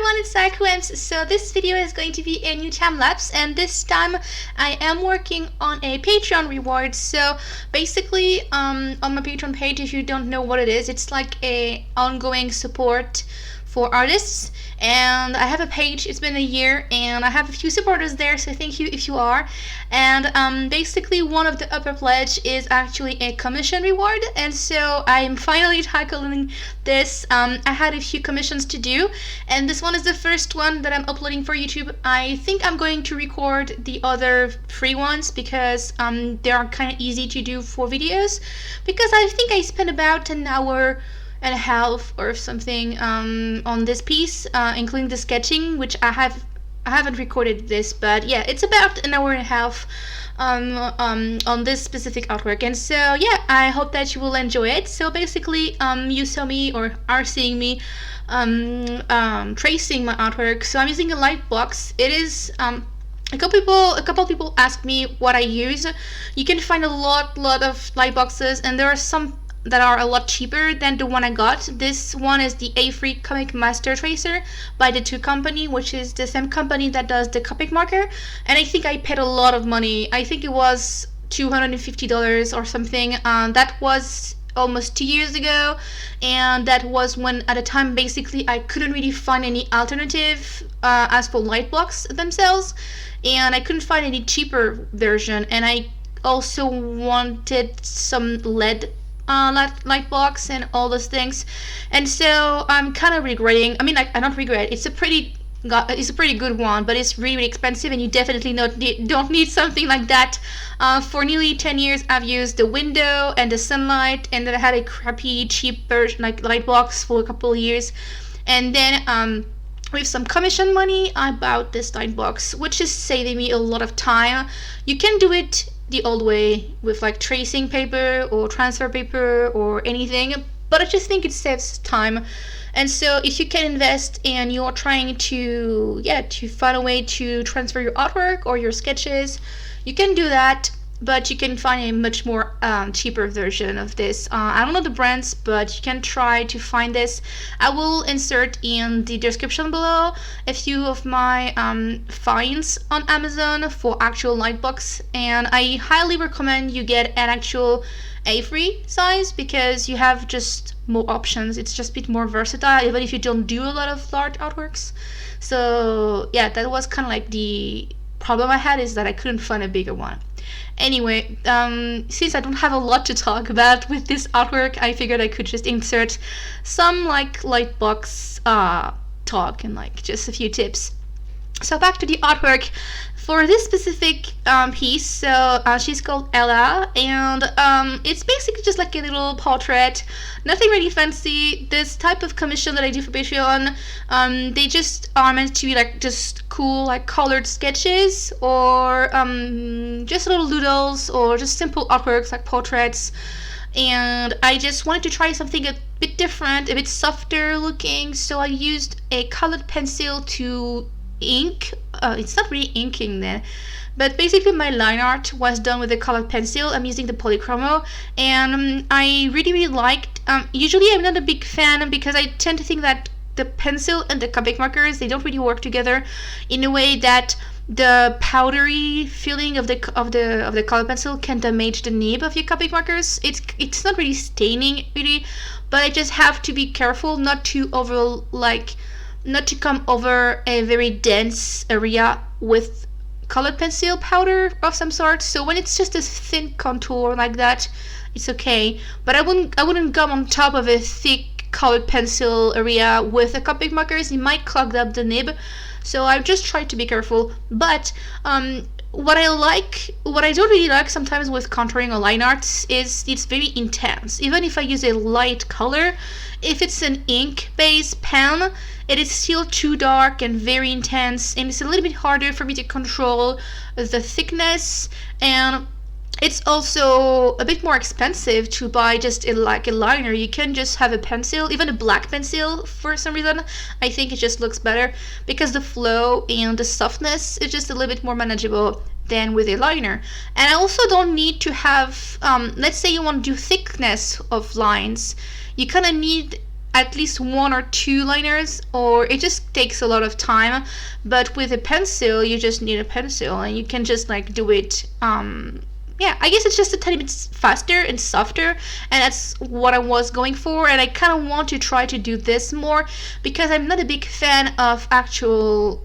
everyone, it's Sakuems. So this video is going to be a new time lapse, and this time I am working on a Patreon reward. So basically, on my Patreon page, if you don't know what it is, it's like a ongoing support for artists, and I have a page. It's been a year and I have a few supporters there, so thank you if you are. And basically one of the upper pledge is actually a commission reward, and so I'm finally tackling this. I had a few commissions to do, and this one is the first one that I'm uploading for YouTube. I think I'm going to record the other free ones because they are kind of easy to do for videos, because I think I spent about an hour and a half or something on this piece, including the sketching, which I haven't recorded this, but yeah, it's about an hour and a half on this specific artwork. And so yeah, I hope that you will enjoy it. So basically, you saw me or are seeing me tracing my artwork. So I'm using a light box. It is a couple of people ask me what I use. You can find a lot of light boxes, and there are some that are a lot cheaper than the one I got. This one is the A3 Comic Master Tracer by the 2 Company, which is the same company that does the Copic marker, and I think I paid a lot of money. I think it was $250 or something. That was almost 2 years ago, and that was when at the time basically I couldn't really find any alternative as for light blocks themselves, and I couldn't find any cheaper version, and I also wanted some LED light box and all those things, and so I'm kind of regretting. I mean, I don't regret. It's a pretty good one, but it's really expensive, and you definitely don't need something like that. For nearly 10 years I've used the window and the sunlight, and then I had a crappy cheap version like light box for a couple of years, and then with some commission money I bought this light box, which is saving me a lot of time. You can do it the old way with like tracing paper or transfer paper or anything, but I just think it saves time. And so if you can invest and you're trying to find a way to transfer your artwork or your sketches, you can do that, but you can find a much more cheaper version of this. I don't know the brands, but you can try to find this. I will insert in the description below a few of my finds on Amazon for actual lightbox, and I highly recommend you get an actual A3 size because you have just more options. It's just a bit more versatile, even if you don't do a lot of large artworks. So yeah, that was kind of like the problem I had, is that I couldn't find a bigger one. Anyway, since I don't have a lot to talk about with this artwork, I figured I could just insert some like lightbox talk and like just a few tips. So back to the artwork for this specific piece. So she's called Ella, and it's basically just like a little portrait, nothing really fancy. This type of commission that I do for Patreon, they just are meant to be like just cool, like colored sketches, or just little doodles, or just simple artworks like portraits. And I just wanted to try something a bit different, a bit softer looking, so I used a colored pencil to ink. It's not really inking then, but basically my line art was done with a colored pencil. I'm using the polychromo, and I really liked. Usually I'm not a big fan because I tend to think that the pencil and the Copic markers, they don't really work together in a way that the powdery feeling of the colored pencil can damage the nib of your Copic markers. It's not really staining really, but I just have to be careful not to come over a very dense area with colored pencil powder of some sort. So when it's just a thin contour like that, it's okay. But I wouldn't come on top of a thick colored pencil area with a Copic markers. It might clog up the nib. So I've just tried to be careful. But what I don't really like sometimes with contouring or line arts is it's very intense. Even if I use a light color, if it's an ink-based pen, it is still too dark and very intense, and it's a little bit harder for me to control the thickness, and it's also a bit more expensive to buy just a liner. You can just have a pencil, even a black pencil for some reason. I think it just looks better because the flow and the softness is just a little bit more manageable than with a liner. And I also don't need to have, let's say you want to do thickness of lines, you kind of need at least 1 or 2 liners, or it just takes a lot of time. But with a pencil, you just need a pencil and you can just like do it. Yeah, I guess it's just a tiny bit faster and softer, and that's what I was going for. And I kind of want to try to do this more because I'm not a big fan of actual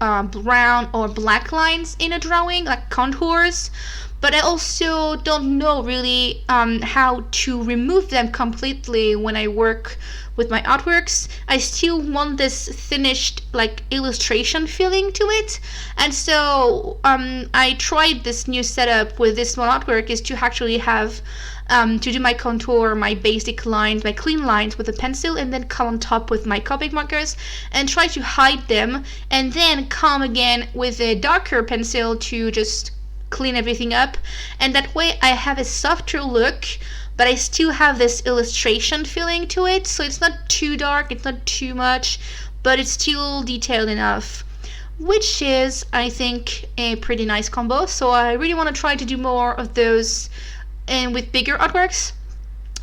brown or black lines in a drawing, like contours. But I also don't know really how to remove them completely when I work with my artworks. I still want this finished like illustration feeling to it, and so I tried this new setup with this small artwork is to actually have to do my contour, my basic lines, my clean lines with a pencil, and then come on top with my Copic markers and try to hide them, and then come again with a darker pencil to just clean everything up. And that way I have a softer look, but I still have this illustration feeling to it, so it's not too dark, it's not too much, but it's still detailed enough, which is, I think, a pretty nice combo. So I really want to try to do more of those and with bigger artworks.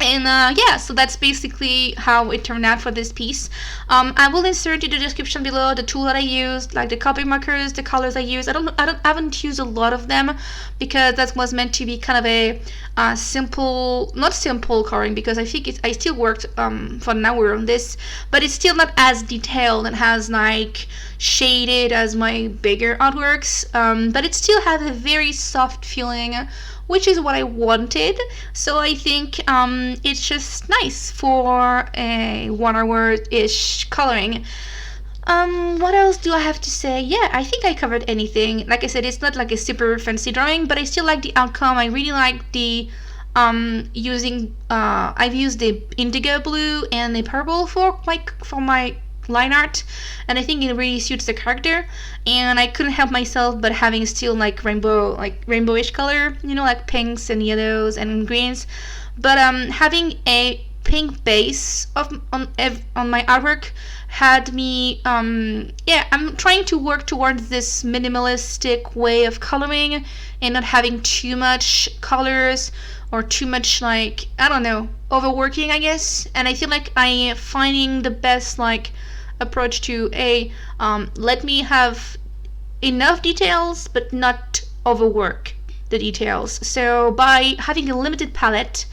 And yeah, so that's basically how it turned out for this piece. I will insert in the description below the tool that I used, like the Copic markers, the colors I used. I haven't used a lot of them because that was meant to be kind of a simple, not simple coloring, because I think I still worked for an hour on this, but it's still not as detailed and has like shaded as my bigger artworks. But it still has a very soft feeling, which is what I wanted. So I think it's just nice for a 1 hour-ish coloring. What else do I have to say? Yeah, I think I covered anything. Like I said, it's not like a super fancy drawing, but I still like the outcome. I really like the I've used the indigo blue and the purple for my line art, and I think it really suits the character. And I couldn't help myself but having still like rainbowish color, you know, like pinks and yellows and greens, but having a pink base on my artwork had me yeah, I'm trying to work towards this minimalistic way of coloring and not having too much colors or too much, like, I don't know, overworking, I guess. And I feel like I am finding the best like approach to let me have enough details but not overwork the details. So by having a limited palette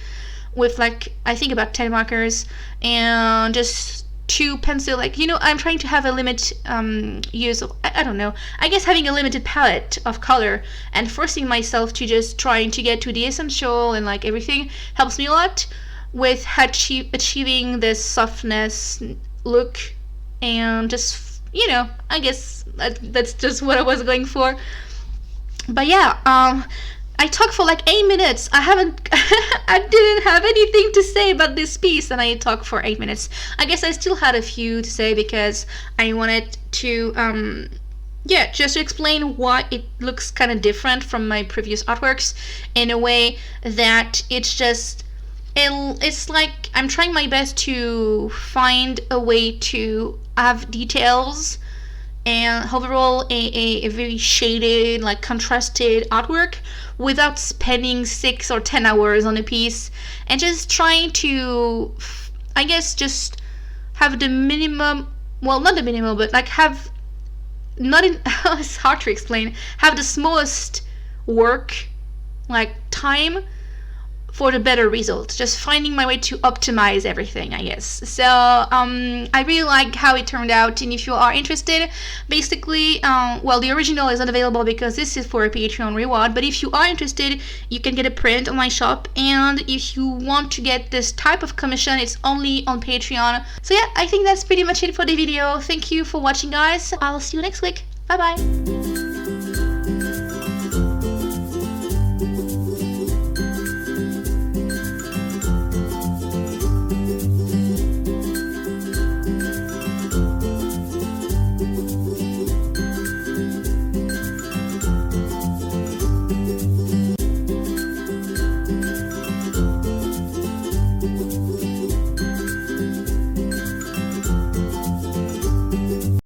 with like I think about 10 markers and just 2 pencil, like, you know, I'm trying to have a limit use of, I don't know, I guess having a limited palette of color and forcing myself to just trying to get to the essential and like everything helps me a lot with achieving this softness look. And just, you know, I guess that's just what I was going for. But yeah, I talked for like 8 minutes. I didn't have anything to say about this piece, and I talked for 8 minutes. I guess I still had a few to say because I wanted to, yeah, just to explain why it looks kind of different from my previous artworks in a way that it's like I'm trying my best to find a way to have details and overall a very shaded, like contrasted artwork without spending 6 or 10 hours on a piece, and just trying to, I guess, just have the minimum, well, not the minimum, but like have not in it's hard to explain, have the smallest work like time for the better results, just finding my way to optimize everything, I guess. So I really like how it turned out, and if you are interested, basically, well, the original is not available because this is for a Patreon reward, but if you are interested, you can get a print on my shop, and if you want to get this type of commission, it's only on Patreon. So yeah, I think that's pretty much it for the video. Thank you for watching, guys. I'll see you next week. Bye bye.